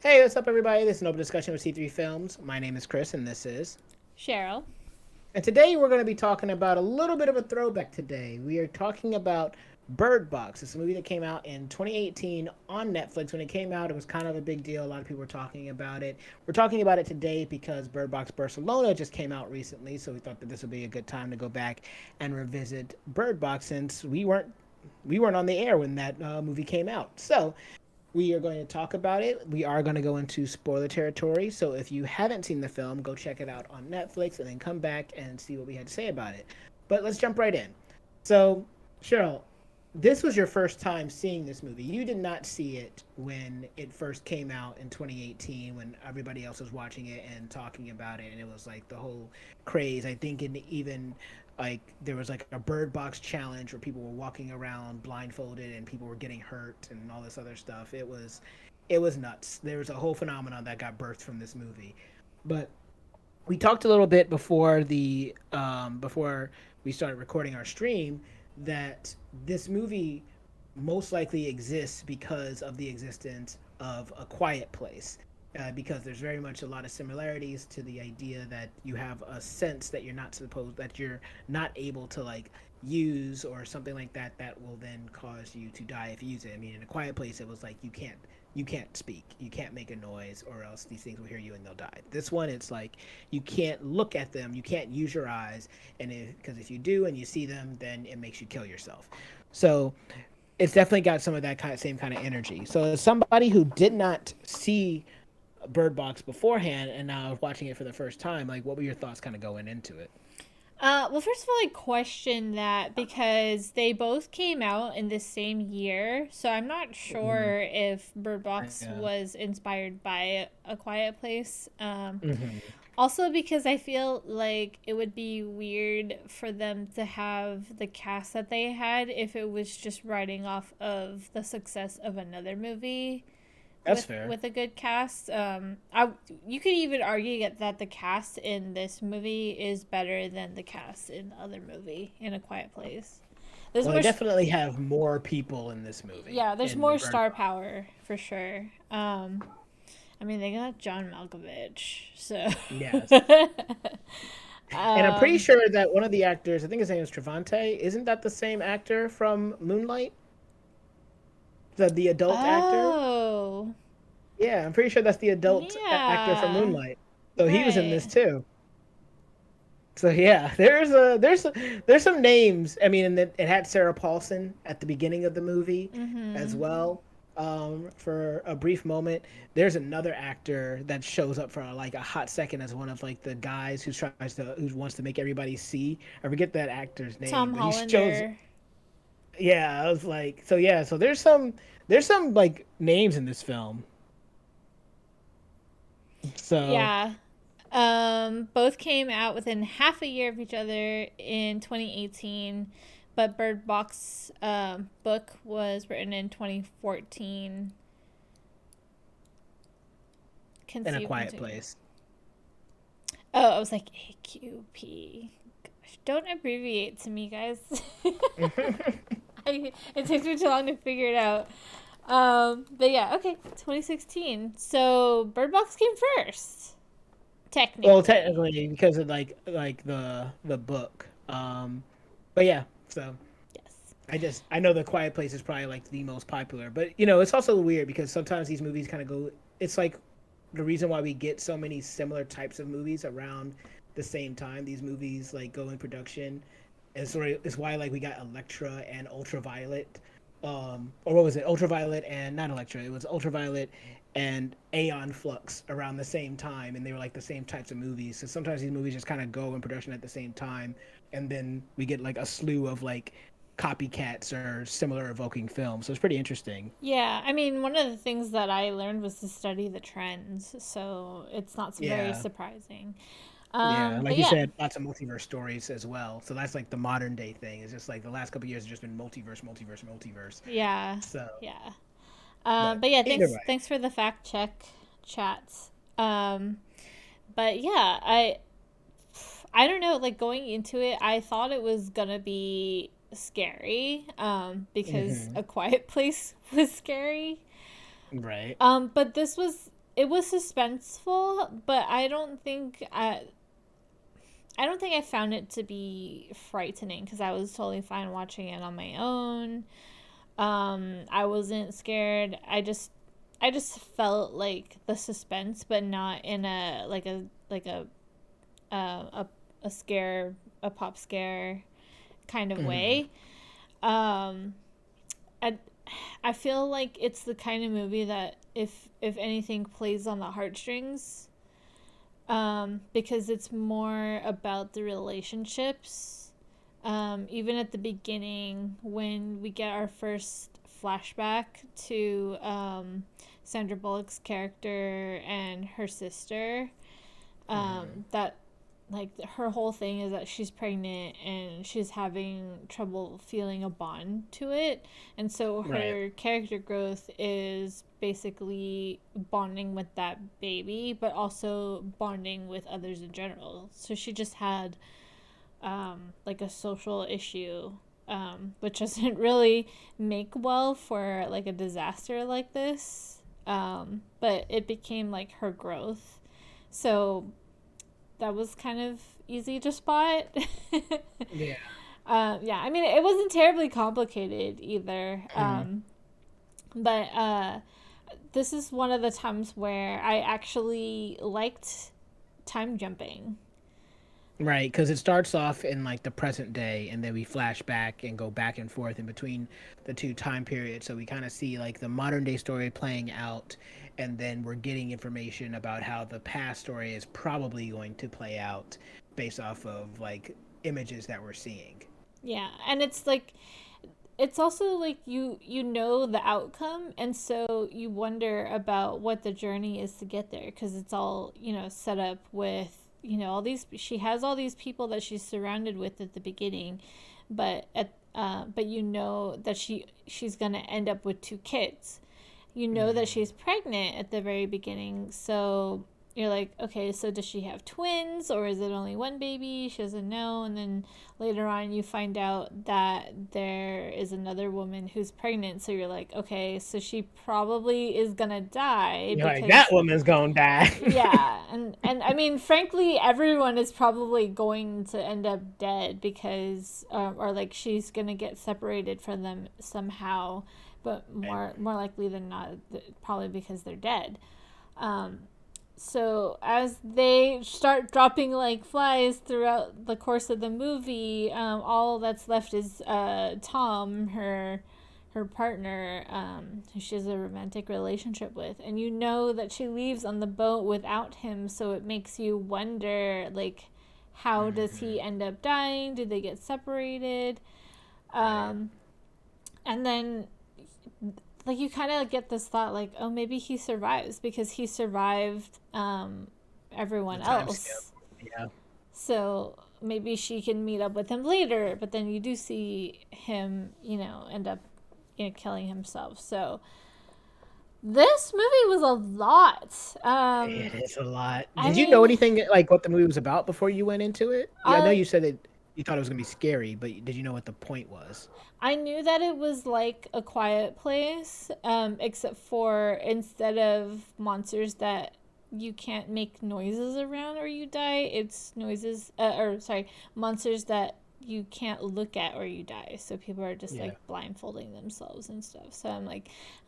Hey, what's up, everybody? This is an open discussion with C3 Films. My name is Chris, and this is. Cheryl. And today we're going to be talking about a little bit of a throwback today. We are talking about Bird Box. It's a movie that came out in 2018 on Netflix. When it came out, it was kind of a big deal. A lot of people were talking about it. We're talking about it today because Bird Box Barcelona just came out recently, so we thought that this would be a good time to go back and revisit Bird Box since we weren't on the air when that movie came out. So we are going to talk about it. We are going to go into spoiler territory. So if you haven't seen the film, go check it out on Netflix and then come back and see what we had to say about it. But let's jump right in. So, Cheryl, this was your first time seeing this movie. You did not see it when it first came out in 2018 when everybody else was watching it and talking about it, and it was like the whole craze. I think in even like there was like a bird box challenge where people were walking around blindfolded and people were getting hurt and all this other stuff. It was nuts. There was a whole phenomenon that got birthed from this movie. But we talked a little bit before we started recording our stream that this movie most likely exists because of the existence of A Quiet Place. Because there's very much a lot of similarities to the idea that you have a sense that you're not able to like use or something like that will then cause you to die if you use it. I mean, in A Quiet Place, it was like you can't speak, you can't make a noise, or else these things will hear you and they'll die. This one, it's like you can't look at them, you can't use your eyes, and because if you do and you see them, then it makes you kill yourself. So it's definitely got some of that same kind of energy. So as somebody who did not see Bird Box beforehand and now watching it for the first time, like what were your thoughts kind of going into it? Well, first of all, I question that because they both came out in the same year, so I'm not Mm-hmm. sure if Bird Box Yeah. was inspired by A Quiet Place. Mm-hmm. Also, because I feel like it would be weird for them to have the cast that they had if it was just riding off of the success of another movie. That's fair. With a good cast. I you could even argue that the cast in this movie is better than the cast in the other movie, In a Quiet Place. There's Well, they more, definitely have more people in this movie yeah, there's in more Bird star Box. power for sure. I mean they got John Malkovich, so Yes. And I'm pretty um, sure that one of the actors, I think his name is Trevante, isn't that the same actor from Moonlight? The adult actor? oh Yeah, I'm pretty sure that's the adult actor from yeah, Moonlight. So he was in this right. too. So yeah, there's some names. I mean, and it had Sarah Paulson at the beginning of the movie as Mm-hmm. well. For a brief moment, there's another actor that shows up for like a hot second as one of like the guys who wants to make everybody see. I forget that actor's name, Tom but he shows. Hollander. Yeah, I was like, so yeah, so there's some like names in this film. So Yeah. Both came out within half a year of each other in 2018, but Bird Box book was written in 2014, in A conceived in Quiet 20. Place. Oh, I was like AQP. Gosh, don't abbreviate to me, guys. It takes me too long to figure it out. But yeah, okay, 2016. So Bird Box came first, Well, technically. technically, because of like the book. But yeah, so Yes. I know the Quiet Place is probably like the most popular, but it's also weird because sometimes these movies kind of go. It's like the reason why we get so many similar types of movies around the same time. These movies like go in production, and sort of is why like we got Electra and Ultraviolet, or what was it? Ultraviolet and not Electra. It was Ultraviolet and Aeon Flux around the same time, and they were like the same types of movies. So sometimes these movies just kind of go in production at the same time, and then we get like a slew of like copycats or similar evoking films. So it's pretty interesting. Yeah, I mean, one of the things that I learned was to study the trends, so it's not very Yeah. surprising. Yeah, But like you yeah, said, lots of multiverse stories as well. So that's like the modern day thing. It's just like the last couple of years have just been multiverse, multiverse, multiverse. yeah, So, yeah. but But yeah, either thanks, way, thanks for the fact check, chats. Um, but yeah, I don't know. Like going into it, I thought it was gonna be scary, because hmm A Quiet Place was scary. right? But this was it was suspenseful, but I don't think I found it to be frightening because I was totally fine watching it on my own. I wasn't scared. I just felt like the suspense, but not in a a, a scare, a pop scare kind of Hmm. way. Um, I I feel like it's the kind of movie that if anything plays on the heartstrings, because it's more about the relationships. Even at the beginning, when we get our first flashback to Sandra Bullock's character and her sister, Hmm. that like her whole thing is that she's pregnant and she's having trouble feeling a bond to it, and so Right. her character growth is basically bonding with that baby but also bonding with others in general. So she just had like a social issue, which doesn't really make well for like a disaster like this, but it became like her growth. So that was kind of easy to spot. Yeah. Yeah, I mean, it wasn't terribly complicated either. Mhm. But this is one of the times where I actually liked time jumping. Right, because it starts off in like the present day, and then we flash back and go back and forth in between the two time periods. So we kind of see like the modern day story playing out, and then we're getting information about how the past story is probably going to play out based off of like images that we're seeing. Yeah, and it's like it's also like you know the outcome, and so you wonder about what the journey is to get there because it's all, you know, set up with, you know, all these, she has all these people that she's surrounded with at the beginning, but you know that she's going to end up with two kids. You know that Hmm. she's pregnant at the very beginning, so you're like, okay, so does she have twins or is it only one baby? She doesn't know. And then later on, you find out that there is another woman who's pregnant. So you're like, okay, so she probably is gonna die You're like, that because, woman's gonna die. yeah, and I mean, frankly, everyone is probably going to end up dead because, or like she's gonna get separated from them somehow, but more likely than not, probably because they're dead. Um, so as they start dropping like flies throughout the course of the movie, all that's left is Tom, her partner, who she has a romantic relationship with, and you know that she leaves on the boat without him. So it makes you wonder, like, how does he Hmm. end up dying? Do they get separated? Right. Um, and then like you kind of get this thought like, oh, maybe he survives because he survived The everyone time skip. else, Yeah. so maybe she can meet up with him later. But then you do see him, you know, end up, you know, killing himself. So this movie was a lot. It is a lot. I Did you know mean, anything like what the movie was about before you went into it? Yeah, I know I you said that you thought it was gonna be scary, but did you know what the point was? I knew that it was like A Quiet Place, except for instead of monsters that you can't make noises around or you die, it's noises, or sorry, monsters that you can't look at or you die. So people are just Yeah. like blindfolding themselves and stuff. So I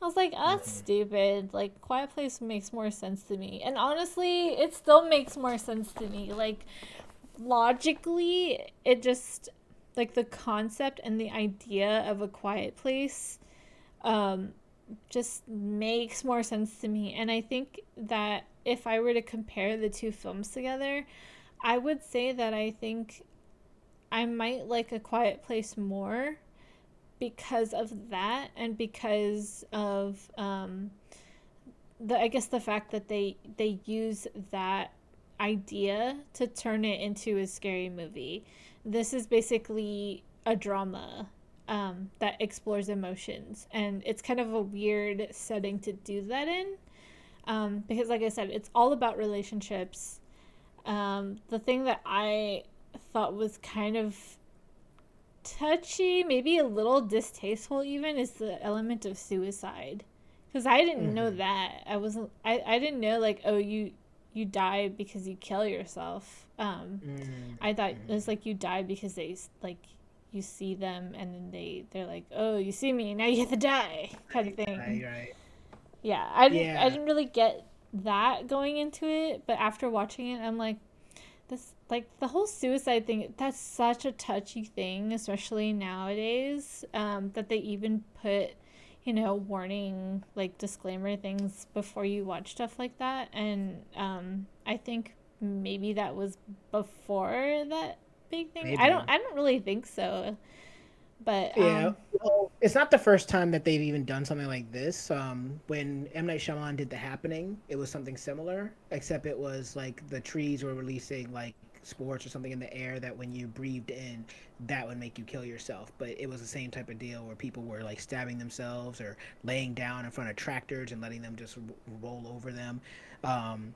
was like, oh, that's Hmm. stupid. Like, Quiet Place makes more sense to me. And honestly, it still makes more sense to me. Like, logically, it just like the concept and the idea of A Quiet Place um, just makes more sense to me. And I think that if I were to compare the two films together, I would say that I think I might like A Quiet Place more because of that and because of the, I guess, the fact that they use that idea to turn it into a scary movie. This is basically a drama that explores emotions, and it's kind of a weird setting to do that in, because, like I said, it's all about relationships. The thing that I thought was kind of touchy, maybe a little distasteful, even, is the element of suicide Because I didn't know Hmm. that. I didn't know like, oh, you die because you kill yourself. I thought it was Mm-hmm. like you die because like you see them and then they're like, oh, you see me, now you have to die, kind of Right, right, thing. right. Yeah, I Yeah, didn't really get that going into it, but after watching it, I'm like, this, like the whole suicide thing, that's such a touchy thing, especially nowadays, that they even put, warning, like disclaimer things before you watch stuff like that. And I think maybe that was before that big thing. maybe. I don't really think so. But Yeah, well, it's not the first time that they've even done something like this. When M. Night Shyamalan did The Happening, it was something similar, except it was like the trees were releasing like spores or something in the air that when you breathed in, that would make you kill yourself. But it was the same type of deal where people were like stabbing themselves or laying down in front of tractors and letting them just roll over them. Um,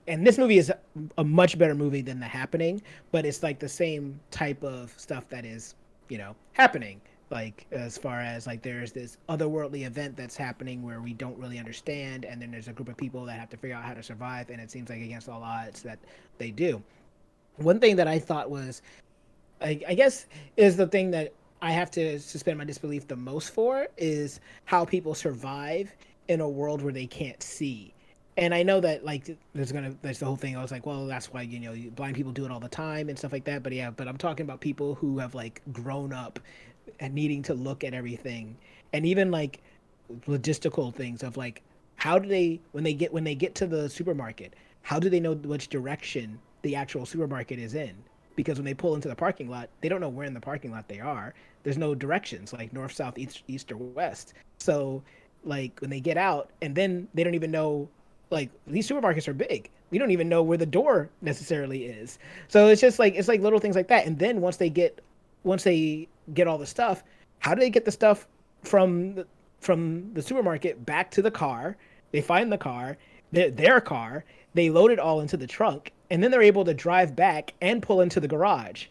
and this movie is a much better movie than The Happening, but it's like the same type of stuff that is happening, like as far as like there's this otherworldly event that's happening where we don't really understand, and then there's a group of people that have to figure out how to survive, and it seems like against all odds that they do. One thing that I thought was, I guess, is the thing that I have to suspend my disbelief the most for is how people survive in a world where they can't see. And I know that like there's the whole thing. I was like, well, that's why blind people do it all the time and stuff like that. But yeah, but I'm talking about people who have like grown up and needing to look at everything, and even like logistical things of like how do they when they get to the supermarket, how do they know which direction the actual supermarket is in? Because when they pull into the parking lot, they don't know where in the parking lot they are. There's no directions like north, south, east or west. So like when they get out, and then they don't even know, like these supermarkets are big. We don't even know where the door necessarily is. So it's just like it's like little things like that. And then once they get all the stuff, how do they get the stuff from the supermarket back to the car? They find the car, their car. They load it all into the trunk, and then they're able to drive back and pull into the garage.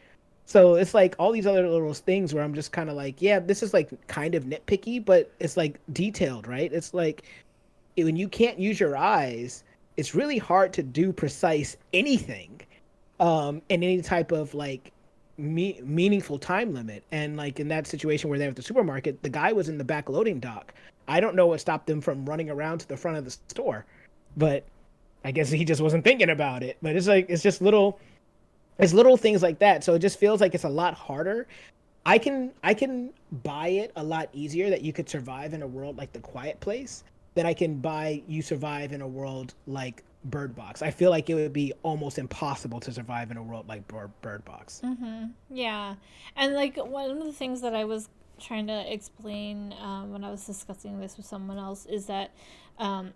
So it's like all these other little things where I'm just kind of like, yeah, this is like kind of nitpicky, but it's like detailed, right? It's like when you can't use your eyes, it's really hard to do precise anything in any type of like meaningful time limit. And like in that situation where they're at the supermarket, the guy was in the back loading dock. I don't know what stopped them from running around to the front of the store, but I guess he just wasn't thinking about it. But it's like it's little things like that. So it just feels like it's a lot harder. I can buy it a lot easier that you could survive in a world like The Quiet Place than I can buy you survive in a world like Bird Box. I feel like it would be almost impossible to survive in a world like Bird Box. Mm-hmm. Yeah. And like one of the things that I was trying to explain when I was discussing this with someone else is that,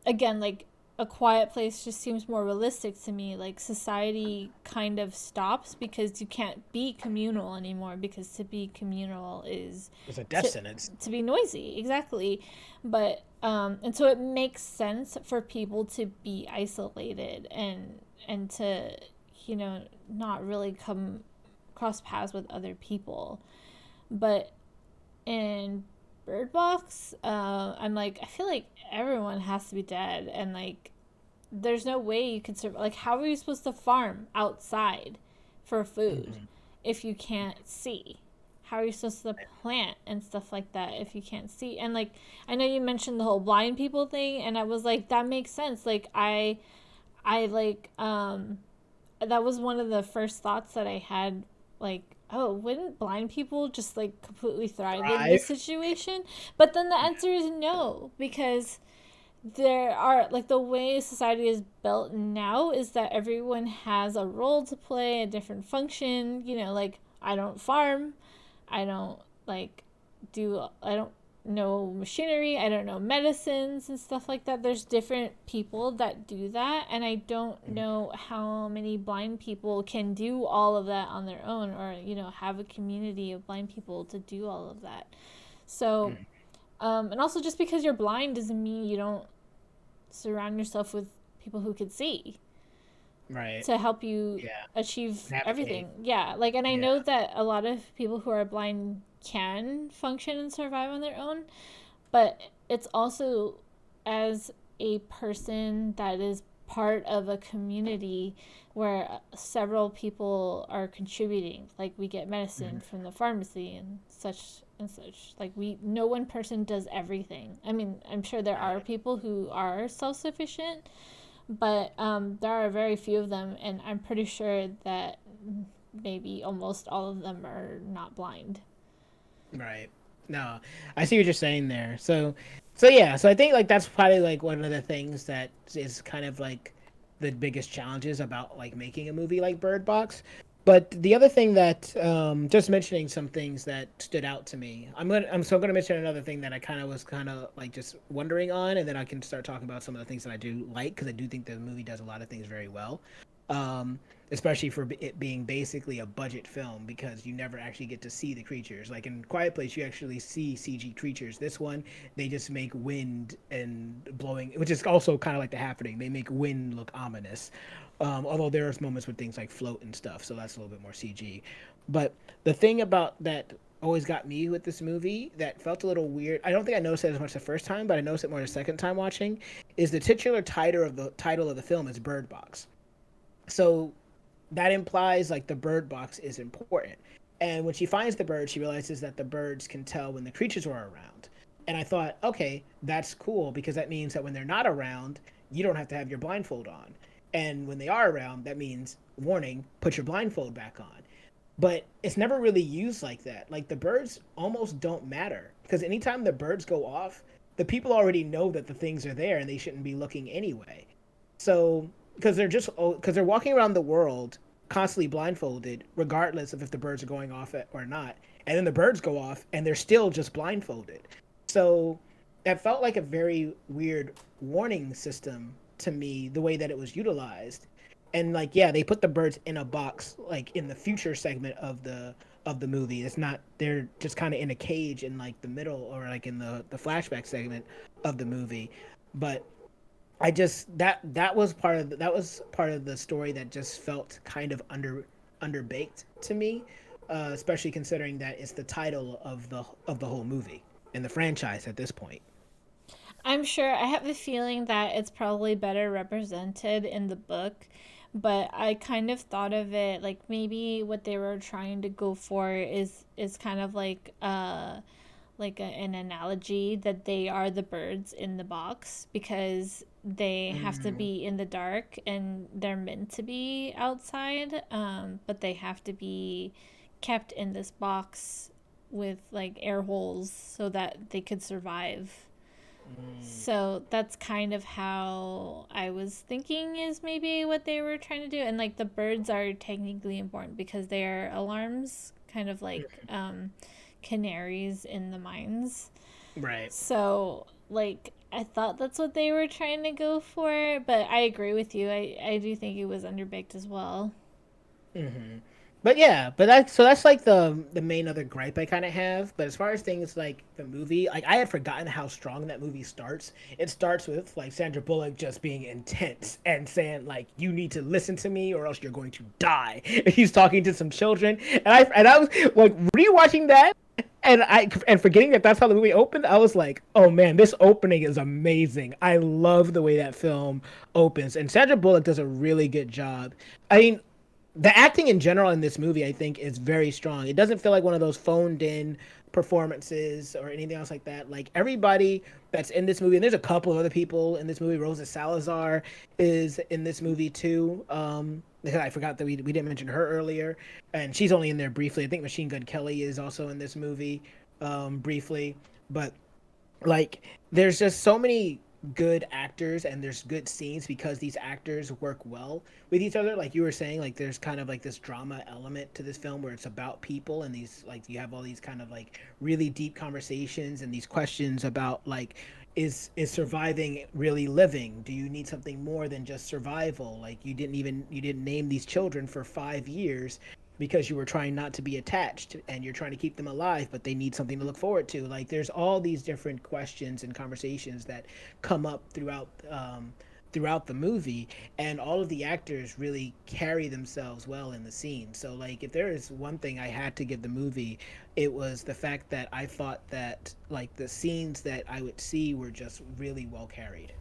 again, like a quiet place just seems more realistic to me. Like society kind of stops because you can't be communal anymore, because to be communal is It's a death to, sentence. to be noisy. Exactly. But, and so it makes sense for people to be isolated and to, not really come cross paths with other people. But in Bird Box, I'm like, I feel like everyone has to be dead, and like, there's no way you could survive. Like, how are you supposed to farm outside for food Mm-hmm. if you can't see? How are you supposed to plant and stuff like that if you can't see? And like, I know you mentioned the whole blind people thing, and I was like, that makes sense. Like, I like, that was one of the first thoughts that I had, like, oh, wouldn't blind people just like completely thrive in this Thrive. situation? But then the answer is no, because there are, like, the way society is built now is that everyone has a role to play, a different function. Like, I don't farm, I don't like I don't know machinery, I don't know medicines and stuff like that. There's different people that do that, and I don't know how many blind people can do all of that on their own, or have a community of blind people to do all of that. So, and also, just because you're blind doesn't mean you don't surround yourself with people who can see Right. to help you Yeah. achieve Navigate. everything. Yeah, like, and I Yeah. know that a lot of people who are blind can function and survive on their own, but it's also as a person that is part of a community where several people are contributing. Like we get medicine from the pharmacy and such and such. Like we no one person does everything. I mean, I'm sure there are Right. people who are self-sufficient, but there are very few of them, and I'm pretty sure that maybe almost all of them are not blind. Right. No, I see what you're saying there. So yeah. So I think like that's probably like one of the things that is kind of like the biggest challenges about like making a movie like Bird Box. But the other thing that just mentioning some things that stood out to me. I'm gonna mention another thing that I kind of was kind of like just wondering on, and then I can start talking about some of the things that I do like because I do think the movie does a lot of things very well. Um, Especially for it being basically a budget film because you never actually get to see the creatures. Like in Quiet Place, you actually see CG creatures. This one, they just make wind and blowing, which is also kind of like the happening. They make wind look ominous. Although there are moments where things like float and stuff, so that's a little bit more CG. But the thing about that always got me with this movie that felt a little weird. I don't think I noticed it as much the first time, but I noticed it more the second time watching. Is the titular title of the film is Bird Box. So that implies like the bird box is important. And when she finds the bird, she realizes that the birds can tell when the creatures are around. And I thought, okay, that's cool because that means that when they're not around, you don't have to have your blindfold on. And when they are around, that means warning, put your blindfold back on. But it's never really used like that. Like the birds almost don't matter because anytime the birds go off, the people already know that the things are there and they shouldn't be looking anyway. So because they're walking around the world constantly blindfolded, regardless of if the birds are going off or not. And then the birds go off, and they're still just blindfolded. So that felt like a very weird warning system to me, the way that it was utilized. And like, yeah, they put the birds in a box, like in the future segment of the movie. It's not they're just kind of in a cage in like the middle or like in the flashback segment of the movie. But I just that was part of the story that just felt kind of underbaked to me, especially considering that it's the title of the whole movie and the franchise at this point. I'm sure I have a feeling that it's probably better represented in the book, but I kind of thought of it like maybe what they were trying to go for is kind of an analogy that they are the birds in the box because they have to Mm, be in the dark and they're meant to be outside, but they have to be kept in this box with like air holes so that they could survive. mm, So that's kind of how I was thinking is maybe what they were trying to do. And like the birds are technically important because they are alarms, kind of like canaries in the mines. right. So like I thought that's what they were trying to go for, but I agree with you. I do think it was underbaked as well. Hmm. But yeah, but that's like the main other gripe I kind of have. But as far as things like the movie, like I had forgotten how strong that movie starts. It starts with like Sandra Bullock just being intense and saying like, "You need to listen to me, or else you're going to die." And he's talking to some children, and I was like rewatching that, and forgetting that that's how the movie opened. I was like, "Oh man, this opening is amazing. I love the way that film opens." And Sandra Bullock does a really good job. I mean, the acting in general in this movie, I think, is very strong. It doesn't feel like one of those phoned in performances or anything else like that. Like everybody that's in this movie, and there's a couple of other people in this movie. Rosa Salazar is in this movie too. Because I forgot that we didn't mention her earlier, and she's only in there briefly. I think Machine Gun Kelly is also in this movie, briefly. But like there's just so many good actors and there's good scenes because these actors work well with each other, like you were saying. Like there's kind of like this drama element to this film where it's about people and these like you have all these kind of like really deep conversations and these questions about like is surviving really living? Do you need something more than just survival? Like you didn't name these children for 5 years because you were trying not to be attached and you're trying to keep them alive, but they need something to look forward to. Like there's all these different questions and conversations that come up throughout the movie, and all of the actors really carry themselves well in the scene. So like if there is one thing I had to give the movie, it was the fact that I thought that like the scenes that I would see were just really well carried.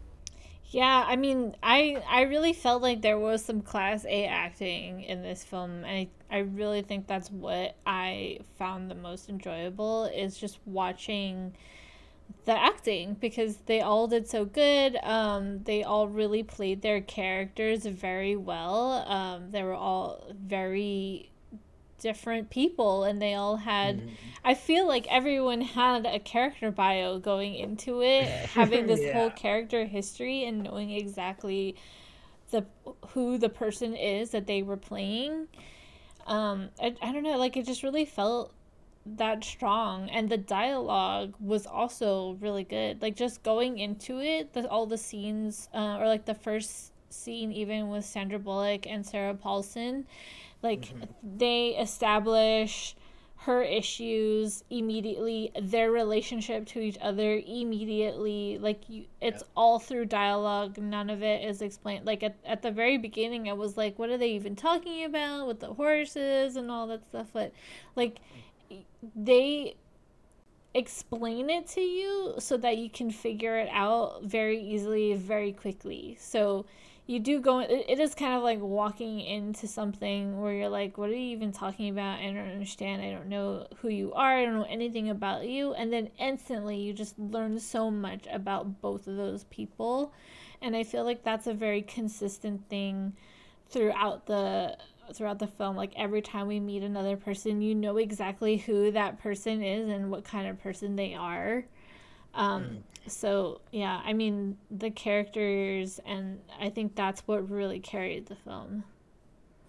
Yeah, I mean, I really felt like there was some class A acting in this film. I really think that's what I found the most enjoyable is just watching the acting because they all did so good. They all really played their characters very well. They were all very different people and they all had, Mhm. I feel like everyone had a character bio going into it, having this whole Yeah. character history and knowing exactly the who the person is that they were playing. I don't know, like it just really felt that strong, and the dialogue was also really good, like just going into it, all the scenes, or like the first scene even with Sandra Bullock and Sarah Paulson, like Mhm. they establish her issues immediately, their relationship to each other immediately, like it's Yep. all through dialogue, none of it is explained. Like at the very beginning I was like, what are they even talking about with the horses and all that stuff, but like they explain it to you so that you can figure it out very easily, very quickly. So you do go, it is kind of like walking into something where you're like, what are you even talking about? I don't understand. I don't know who you are. I don't know anything about you. And then instantly you just learn so much about both of those people. And I feel like that's a very consistent thing throughout the film. Like every time we meet another person, you know exactly who that person is and what kind of person they are. Mm. So yeah, I mean the characters, and I think that's what really carried the film.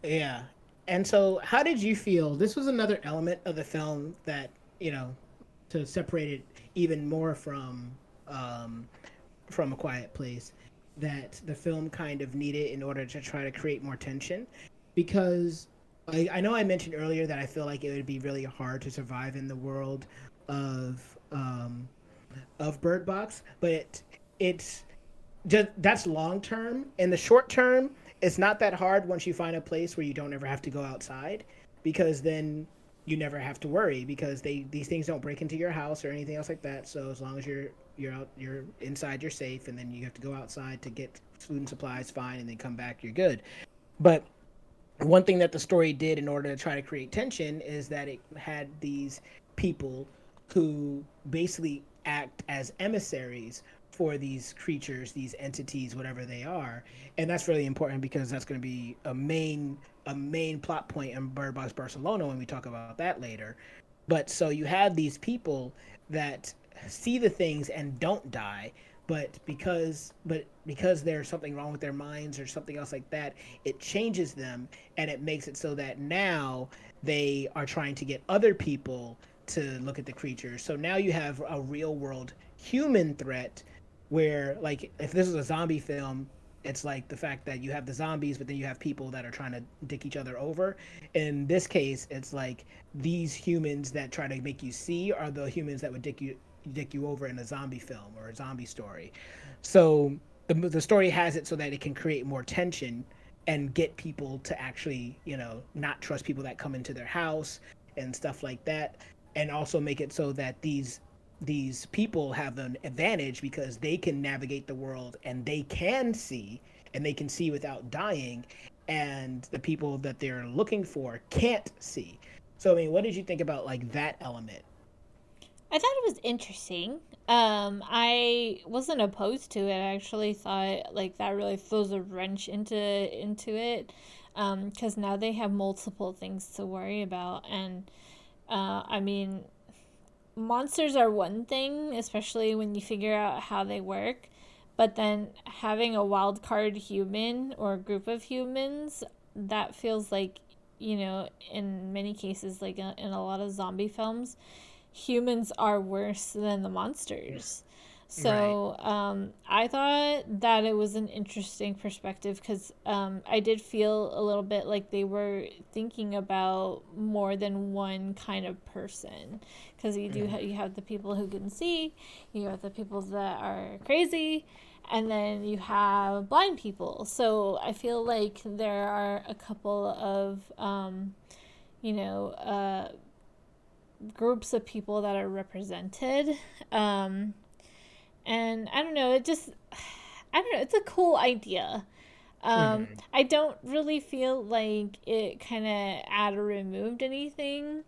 Yeah. And so, how did you feel? This was another element of the film that, you know, to separate it even more um, from A Quiet Place, that the film kind of needed in order to try to create more tension. Because I know I mentioned earlier that I feel like it would be really hard to survive in the world of Bird Box, but it's just that's long term. In the short term, it's not that hard once you find a place where you don't ever have to go outside, because then you never have to worry because these things don't break into your house or anything else like that. So as long as you're inside, you're safe, and then you have to go outside to get food and supplies, fine, and then come back, you're good. But one thing that the story did in order to try to create tension is that it had these people who basically act as emissaries for these creatures, these entities, whatever they are. And that's really important because that's going to be a main plot point in Bird Box Barcelona when we talk about that later. But so you have these people that see the things and don't die, but because there's something wrong with their minds or something else like that, it changes them, and it makes it so that now they are trying to get other people to look at the creatures. So now you have a real world human threat where, like, if this is a zombie film, it's like the fact that you have the zombies, but then you have people that are trying to dick each other over. In this case, it's like these humans that try to make you see are the humans that would dick you over in a zombie film or a zombie story. So the story has it so that it can create more tension and get people to actually, not trust people that come into their house and stuff like that, and also make it so that these people have an advantage because they can navigate the world and they can see without dying, and the people that they're looking for can't see. So I mean, what did you think about like that element? I thought it was interesting. I wasn't opposed to it. I actually thought like that really throws a wrench into it, because now they have multiple things to worry about, and I mean, monsters are one thing, especially when you figure out how they work. But then having a wild card human or a group of humans, that feels like, in many cases, like in a lot of zombie films, humans are worse than the monsters. Right. So I thought that it was an interesting perspective because I did feel a little bit like they were thinking about more than one kind of person. Because you Mm-hmm. you have the people who can see, you have the people that are crazy, and then you have blind people. So I feel like there are a couple of, you know, groups of people that are represented. Um, and I don't know, I don't know, it's a cool idea. Hmm. I don't really feel like it kind of add or removed anything.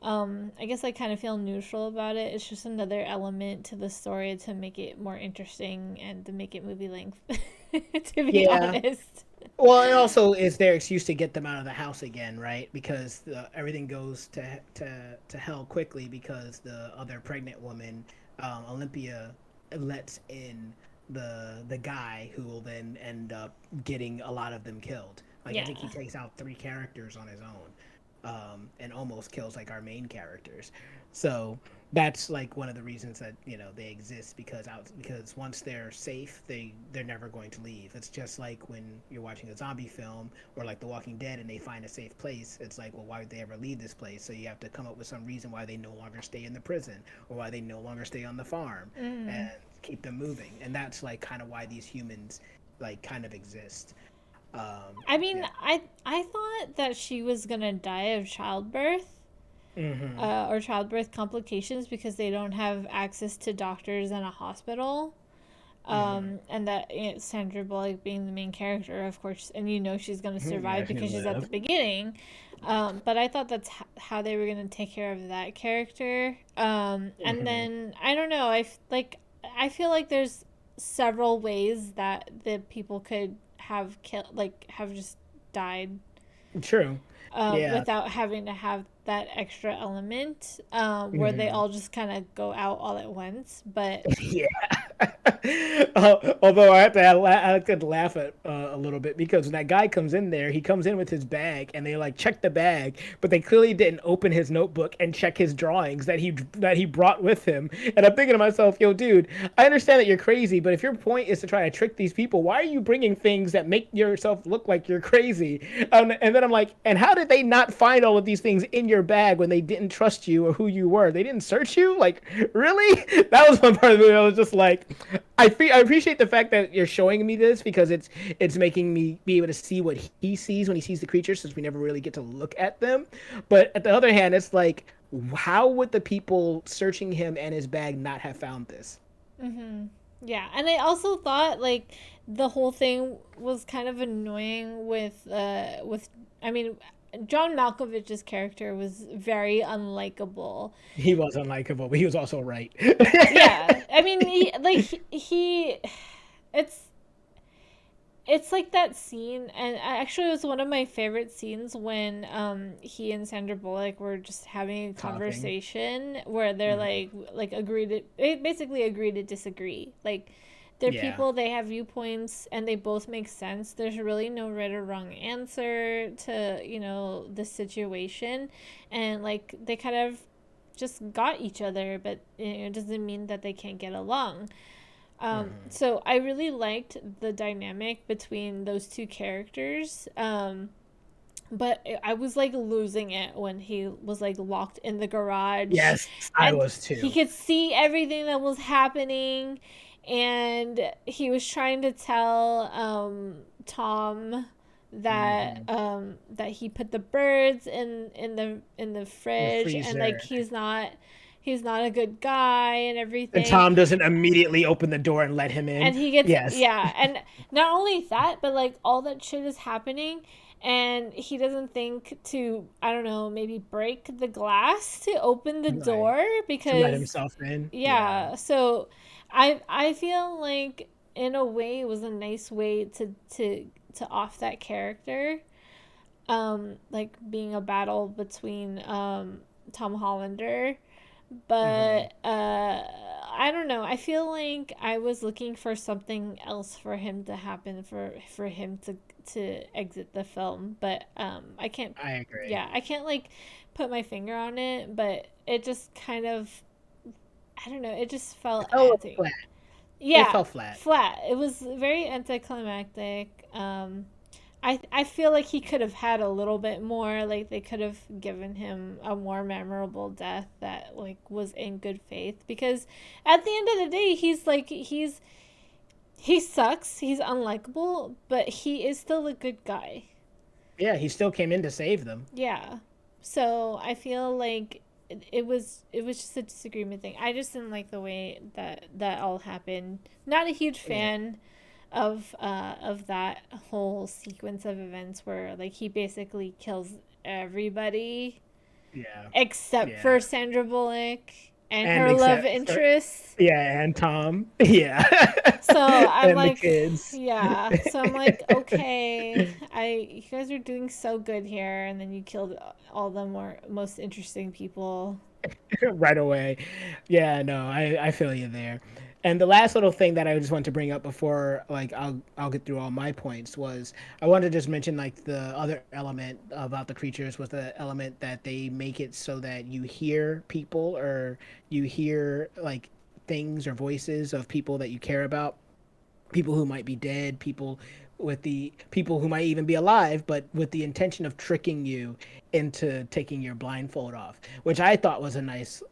I guess I kind of feel neutral about it. It's just another element to the story to make it more interesting and to make it movie length, to be Yeah. honest. Well, and also it's their excuse to get them out of the house again, right? Because everything goes to hell quickly because the other pregnant woman, Olympia, lets in the guy who will then end up getting a lot of them killed. Like I Yeah. think he takes out three characters on his own, and almost kills like our main characters. So that's like one of the reasons that they exist because once they're safe, they're never going to leave. It's just like when you're watching a zombie film or like The Walking Dead and they find a safe place. It's like, well, why would they ever leave this place? So you have to come up with some reason why they no longer stay in the prison or why they no longer stay on the farm Mm. and keep them moving. And that's like kind of why these humans like kind of exist. I mean, Yeah. I thought that she was gonna die of childbirth, Mm-hmm. or childbirth complications because they don't have access to doctors and a hospital. Mm-hmm. And that, Sandra Bullock being the main character, of course, and she's gonna Yeah, survive she because she's at the live. beginning. But I thought that's how they were gonna take care of that character. And Mm-hmm. then I don't know. I feel like there's several ways that the people could have killed, like have just died, True. Yeah. without having to have that extra element, where they Mhm. all just kind of go out all at once. But Yeah. Although I could laugh at a little bit because when that guy comes in there, he comes in with his bag and they like check the bag, but they clearly didn't open his notebook and check his drawings that he brought with him. And I'm thinking to myself, yo, dude, I understand that you're crazy, but if your point is to try to trick these people, why are you bringing things that make yourself look like you're crazy? And then I'm like, and how did they not find all of these things in your bag when they didn't trust you or who you were? They didn't search you? Like, really? That was one part of the movie. I was just like, I appreciate the fact that you're showing me this because it's making me be able to see what he sees when he sees the creatures, since we never really get to look at them. But at the other hand, it's like, how would the people searching him and his bag not have found this? yeah, and I also thought like the whole thing was kind of annoying with I mean, John Malkovich's character was very unlikable. He was unlikable, but he was also right. Yeah, I mean, it's it's like that scene, and actually it was one of my favorite scenes when he and Sandra Bullock were just having a Talking. conversation where they're Mhm. like agree to, they basically agree to disagree. Like they're Yeah. people, they have viewpoints and they both make sense. There's really no right or wrong answer to, the situation, and like they kind of just got each other, but it doesn't mean that they can't get along. Hmm. So I really liked the dynamic between those two characters. But I was like losing it when he was like locked in the garage Yes, I and was he too. could see everything that was happening, and he was trying to tell Tom that Hmm. that he put the birds in the The fridge, and like freezer. he's not a good guy and And everything. Tom doesn't immediately open the door and let him in. And he gets, Yes. yeah, and not only that, but like all that shit is happening, and he doesn't think to, I don't know, maybe break the glass to open the Right. door To let because, himself in. Yeah. yeah. So I feel like in a way it was a nice way to off that character, like being a battle between Tom Hollander. Hmm. But I don't know. I feel like I was looking for something else for him to happen, for him to exit the film, but I can't, I agree. yeah, I can't like put my finger on it, but it just kind of, I don't know, it just It felt fell anti, flat. It yeah, fell flat. flat. It was very anticlimactic. I feel like he could have had a little bit more. Like they could have given him a more memorable death that like was in good faith. Because at the end of the day, he sucks. He's unlikable, but he is still a good guy. Yeah, he still came in to save them. Yeah. So I feel like it was just a disagreement thing. I just didn't like the way that all happened. Not a huge Yeah. fan of that whole sequence of events where like he basically kills everybody Yeah. except Yeah. for Sandra Bullock and And her love except for, interest. yeah, and Tom. Yeah. So I'm And the like, kids. yeah. So I'm like, okay, you guys are doing so good here, and then you killed all the more most interesting people. Right away. Yeah, no, I feel you there. And the last little thing that I just want to bring up before like I'll get through all my points was I wanted to just mention like the other element about the creatures was the element that they make it so that you hear people or you hear like things or voices of people that you care about, people who might be dead, people who might even be alive, but with the intention of tricking you into taking your blindfold off, which I thought was a nice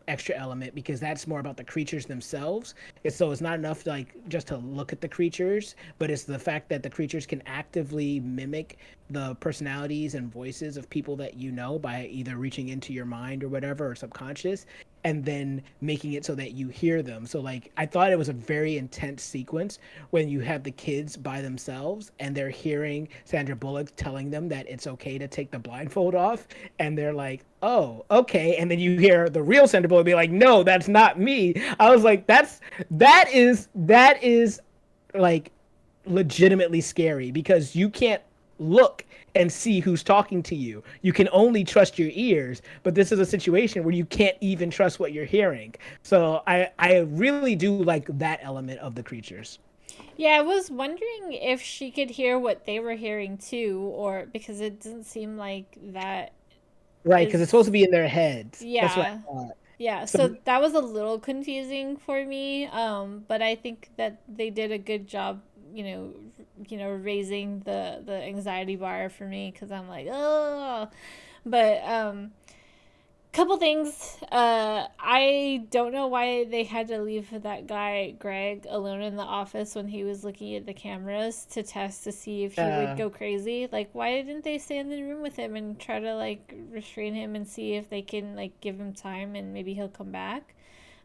extra element because that's more about the creatures themselves. It's not enough like just to look at the creatures, but it's the fact that the creatures can actively mimic the personalities and voices of people that you know by either reaching into your mind or whatever or subconscious and then making it so that you hear them. So like I thought it was a very intense sequence when you have the kids by themselves and they're hearing Sandra Bullock telling them that it's okay to take the blindfold off and they're like, "Oh, okay." And then you hear the real Sandra Bullock be like, "No, that's not me." I was like, that is like legitimately scary because you can't look and see who's talking to you. You can only trust your ears, but this is a situation where you can't even trust what you're hearing. So I really do like that element of the creatures. Yeah, I was wondering if she could hear what they were hearing too, or because it doesn't seem like that Right, because it's supposed is. to be in their heads. That's what Yeah, I thought. yeah. So So that was a little confusing for me. But I think that they did a good job. Raising the anxiety bar for me because I'm like, oh. But couple things. I don't know why they had to leave that guy Greg alone in the office when he was looking at the cameras to test to see if he would uh, go crazy. Like, why didn't they stay in the room with him and try to like restrain him and see if they can like give him time and maybe he'll come back?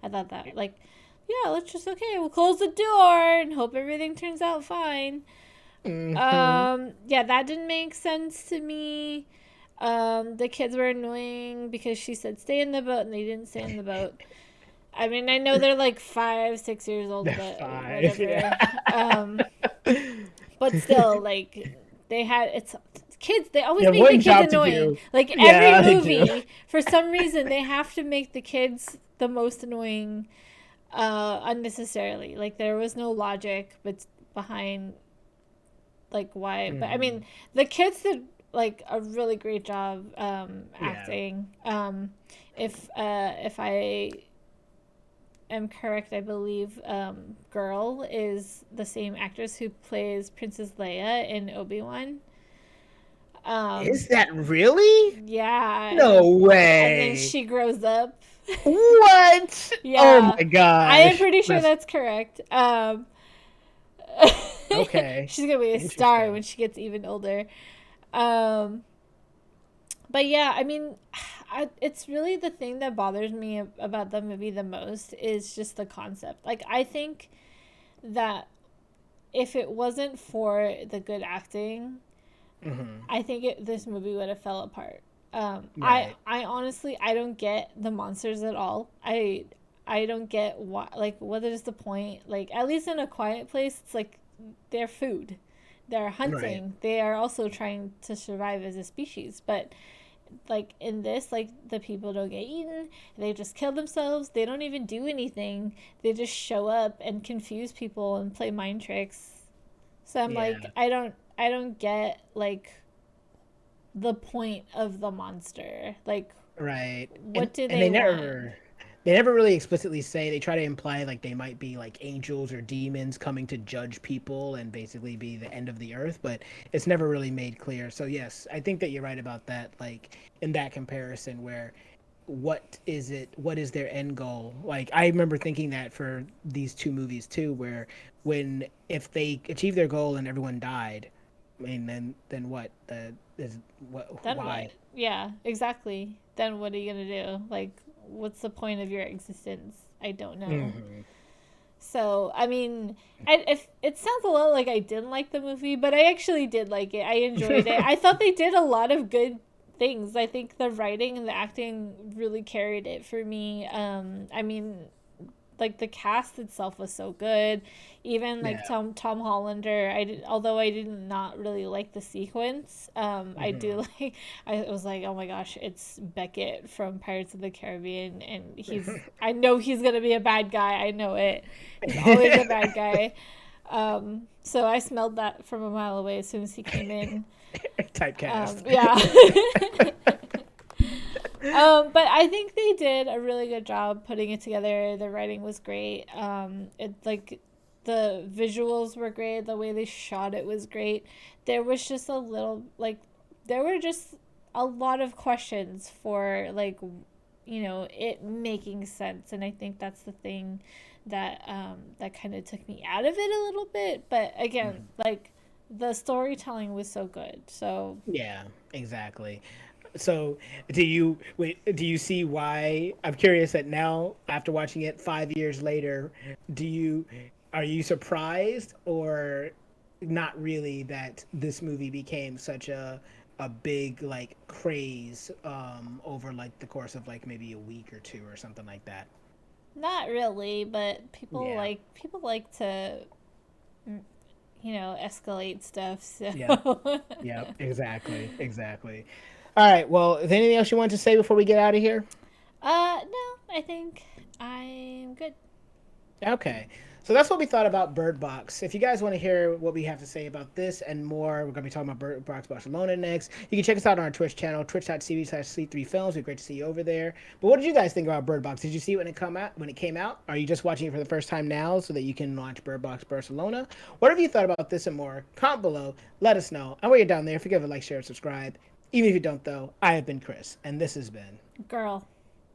I thought that like, yeah, let's just okay, we'll close the door and hope everything turns out fine. mhm. Yeah, that didn't make sense to me. The kids were annoying because she said stay in the boat and they didn't stay in the boat. I mean, I know they're like 5, 6 years old, They're but five. Yeah. whatever. But still, like they had it's kids. They They always have make the one kids job to annoying. do. Like every Yeah, they do. movie, for some reason, they have to make the kids the most annoying unnecessarily. Like there was no logic, but behind like why. But I Mhm. mean, the kids did like a really great job Yeah. acting. If I am correct, I believe Girl is the same actress who plays Princess Leia in Obi-Wan. Um, Is that really? yeah, No and then way. she grows up. What? Oh Yeah, my I am gosh. pretty sure That's that's correct. okay. She's gonna be a star Interesting. when she gets even older. Um, but yeah, I mean, it's really the thing that bothers me about the movie the most is just the concept. Like, I think that if it wasn't for the good acting, Hmm. I think this movie would have fell apart. Right. I honestly I don't get the monsters at all. I don't get why like what is the point? Like at least in A Quiet Place, it's like they're food. They're Right. hunting. They are also trying to survive as a species. But like in this, like the people don't get eaten. They just kill themselves. They don't even do anything. They just show up and confuse people and play mind tricks. So I'm like, Yeah. I don't get like the point of the monster. Like, Right. And what do and they want? they never really explicitly say, they try to imply like they might be like angels or demons coming to judge people and basically be the end of the earth, but it's never really made clear. So yes, I think that you're right about that, like in that comparison where what is it? What is their end goal? Like I remember thinking that for these two movies too, where when if they achieve their goal and everyone died, I mean, then what? Is what? Then what? Why? Yeah, exactly. Then what are you gonna do? Like, what's the point of your existence? I don't know. Hmm. So, I mean, if it sounds a lot like I didn't like the movie, but I actually did like it. I enjoyed it. I thought they did a lot of good things. I think the writing and the acting really carried it for me. I mean, like the cast itself was so good. Even like Yeah. Tom Hollander, although I did not really like the sequence, I do Hmm. like. I was like, oh my gosh, it's Beckett from Pirates of the Caribbean, and I know he's gonna be a bad guy. I know it. He's always a bad guy. So I smelled that from a mile away as soon as he came in. Typecast. Yeah. But I think they did a really good job putting it together. The writing was great. It like the visuals were great. The way they shot it was great. There was just a little like there were just a lot of questions for like it making sense, and I think that's the thing that kind of took me out of it a little bit. But again, like the storytelling was so good. So Yeah, exactly. So, do you see why? I'm curious that now, after watching it 5 years later, do you are you surprised or not really that this movie became such a big like craze over like the course of like maybe a week or two or something like that? not really, but Yeah. people like to escalate stuff. So Yeah. Yeah. Exactly. Exactly. All right. Well, is there anything else you want to say before we get out of here? no, I think I'm good. Okay. So that's what we thought about Bird Box. If you guys want to hear what we have to say about this and more, we're going to be talking about Bird Box Barcelona next. You can check us out on our Twitch channel, twitch.tv/Sleep3Films. It'd be great to see you over there. But what did you guys think about Bird Box? Did you see it when it came out? Are you just watching it for the first time now so that you can watch Bird Box Barcelona? Whatever you thought about this and more, comment below. Let us know. And while you're down there, forget to like, share, and subscribe. Even if you don't, though, I have been Chris, and this has been Girl.